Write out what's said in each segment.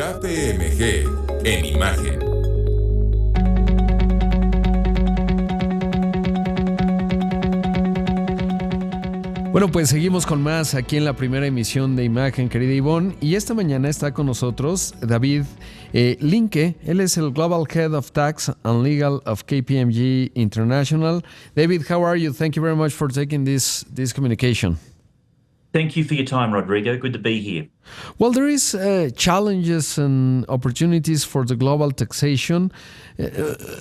KPMG en Imagen. Bueno, pues seguimos con más aquí en la primera emisión de Imagen, querida Ivonne. Y esta mañana está con nosotros David Linke. Él es el Global Head of Tax and Legal of KPMG International. David, how are you? Thank you very much for taking this communication. Thank you for your time, Rodrigo. Good to be here. Well, there is challenges and opportunities for the global taxation.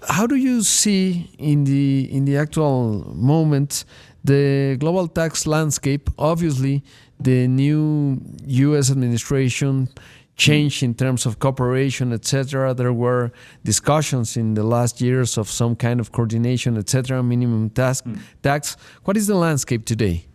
How do you see in the actual moment the global tax landscape? Obviously, the new U.S. administration changed in terms of cooperation, etc. There were discussions in the last years of some kind of coordination, etc. Minimum tax. What is the landscape today?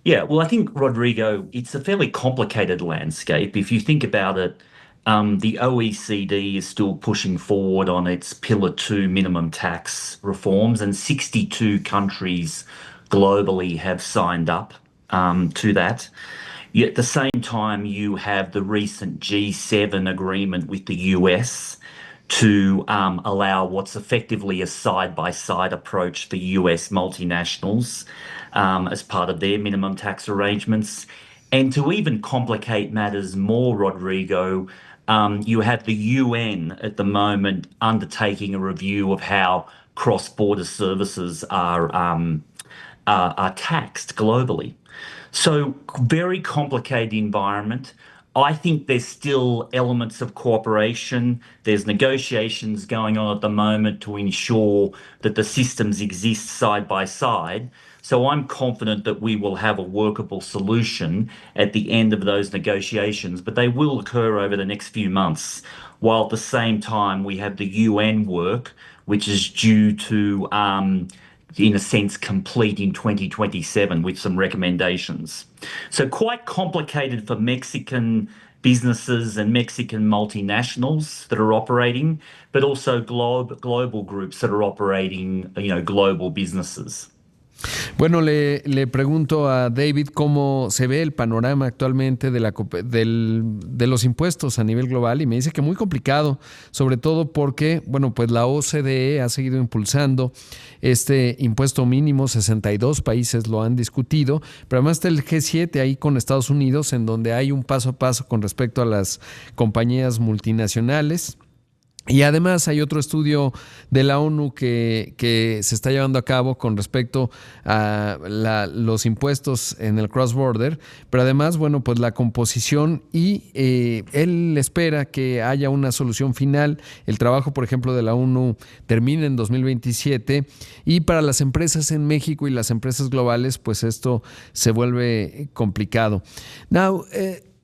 Yeah, well, I think, Rodrigo, it's a fairly complicated landscape. If you think about it, the OECD is still pushing forward on its Pillar 2 minimum tax reforms, and 62 countries globally have signed up to that. Yet at the same time, you have the recent G7 agreement with the US to allow what's effectively a side-by-side approach for US multinationals as part of their minimum tax arrangements. And to even complicate matters more, Rodrigo, you have the UN at the moment undertaking a review of how cross-border services are taxed globally. So very complicated environment. I think there's still elements of cooperation. There's negotiations going on at the moment to ensure that the systems exist side by side. So I'm confident that we will have a workable solution at the end of those negotiations, but they will occur over the next few months, while at the same time we have the UN work, which is due to in a sense, complete in 2027 with some recommendations. So quite complicated for Mexican businesses and Mexican multinationals that are operating, but also global groups that are operating, global businesses. Bueno, le pregunto a David cómo se ve el panorama actualmente de los impuestos a nivel global, y me dice que muy complicado, sobre todo porque, bueno, pues la OCDE ha seguido impulsando este impuesto mínimo. 62 países lo han discutido, pero además está el G7 ahí con Estados Unidos, en donde hay un paso a paso con respecto a las compañías multinacionales. Y además hay otro estudio de la ONU que se está llevando a cabo con respecto a los impuestos en el cross-border, pero además, bueno, pues la composición, y él espera que haya una solución final. El trabajo, por ejemplo, de la ONU termina en 2027, y para las empresas en México y las empresas globales, pues esto se vuelve complicado. Now,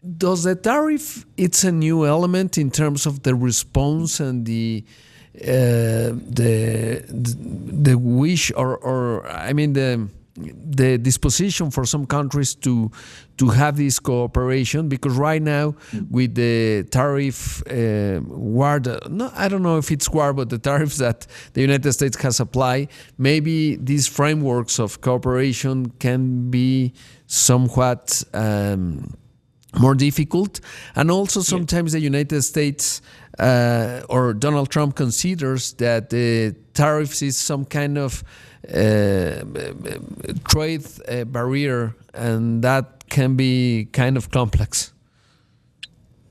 does the tariff, it's a new element in terms of the response and the wish, or I mean the disposition for some countries to have this cooperation? Because right now with the tariff war, I don't know if it's war, but the tariffs that the United States has applied, maybe these frameworks of cooperation can be somewhat more difficult. And also sometimes the United States or Donald Trump considers that the tariffs is some kind of trade barrier, and that can be kind of complex.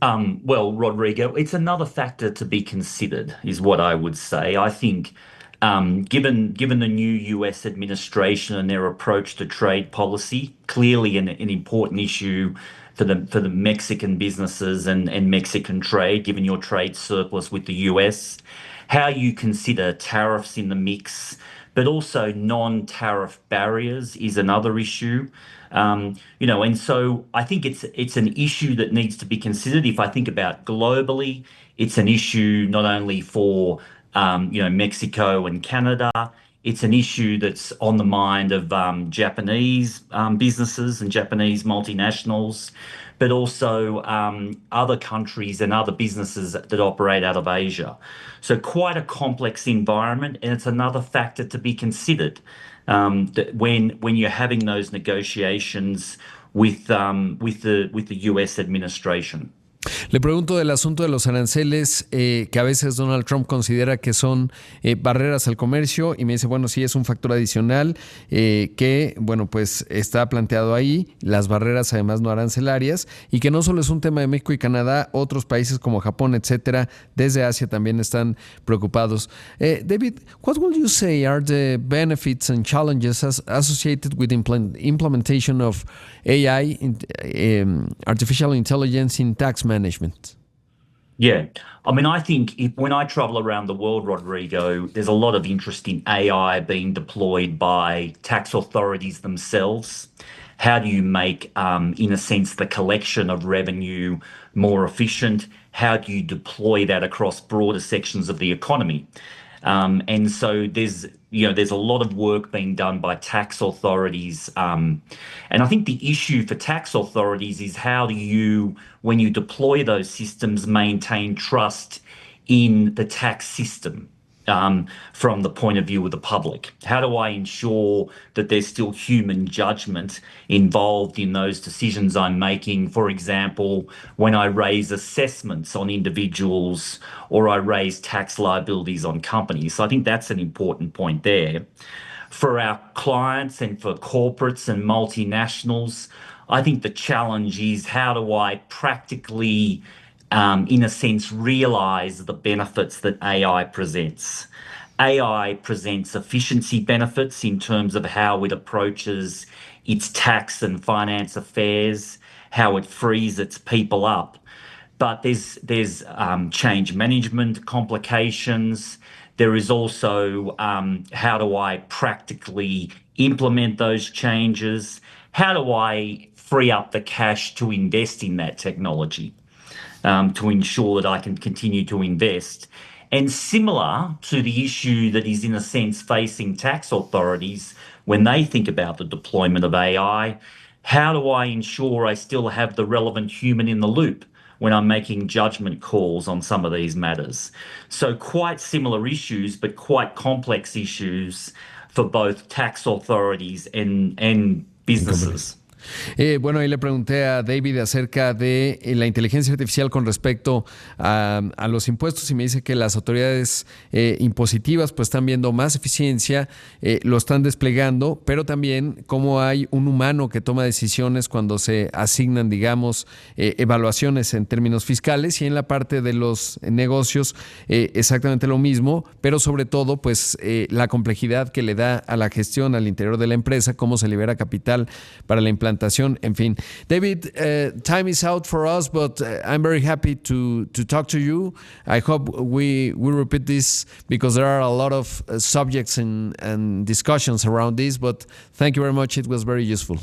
Well, Rodrigo, it's another factor to be considered, is what I would say. I think given the new US administration and their approach to trade policy, clearly an important issue for the Mexican businesses and Mexican trade, given your trade surplus with the US, how you consider tariffs in the mix, but also non-tariff barriers is another issue. And so I think it's an issue that needs to be considered. If I think about globally, it's an issue not only for Mexico and Canada. It's an issue that's on the mind of Japanese businesses and Japanese multinationals, but also other countries and other businesses that operate out of Asia. So quite a complex environment, and it's another factor to be considered that when you're having those negotiations with the US administration. Le pregunto del asunto de los aranceles que a veces Donald Trump considera que son barreras al comercio y me dice, bueno, sí es un factor adicional que, bueno, pues está planteado ahí, las barreras además no arancelarias y que no solo es un tema de México y Canadá, otros países como Japón, etcétera, desde Asia también están preocupados. David, what would you say are the benefits and challenges associated with implementation of AI, artificial intelligence in tax management? Yeah. I mean, I think when I travel around the world, Rodrigo, there's a lot of interest in AI being deployed by tax authorities themselves. How do you make, in a sense, the collection of revenue more efficient? How do you deploy that across broader sections of the economy? And so there's a lot of work being done by tax authorities. And I think the issue for tax authorities is how do you, when you deploy those systems, maintain trust in the tax system? From the point of view of the public? How do I ensure that there's still human judgment involved in those decisions I'm making? For example, when I raise assessments on individuals or I raise tax liabilities on companies. So I think that's an important point there. For our clients and for corporates and multinationals, I think the challenge is how do I practically in a sense, realize the benefits that AI presents. AI presents efficiency benefits in terms of how it approaches its tax and finance affairs, how it frees its people up. But there's change management complications. There is also how do I practically implement those changes? How do I free up the cash to invest in that technology? To ensure that I can continue to invest. And similar to the issue that is in a sense facing tax authorities when they think about the deployment of AI, how do I ensure I still have the relevant human in the loop when I'm making judgment calls on some of these matters? So quite similar issues, but quite complex issues for both tax authorities and businesses. Bueno, ahí le pregunté a David acerca de la inteligencia artificial con respecto a los impuestos y me dice que las autoridades impositivas pues están viendo más eficiencia, lo están desplegando, pero también cómo hay un humano que toma decisiones cuando se asignan, digamos, evaluaciones en términos fiscales y en la parte de los negocios exactamente lo mismo, pero sobre todo pues la complejidad que le da a la gestión al interior de la empresa, cómo se libera capital para la implantación, en fin. David, time is out for us, but I'm very happy to talk to you. I hope we repeat this because there are a lot of subjects and discussions around this, but thank you very much. It was very useful.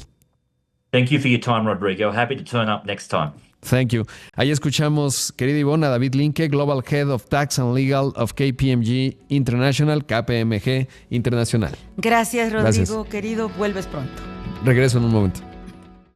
Thank you for your time, Rodrigo. Happy to turn up next time. Thank you. Ahí escuchamos, querida Ivonne, a David Linke, Global Head of Tax and Legal of KPMG International, KPMG Internacional. Gracias, Rodrigo. Gracias. Querido, vuelves pronto. Regreso en un momento.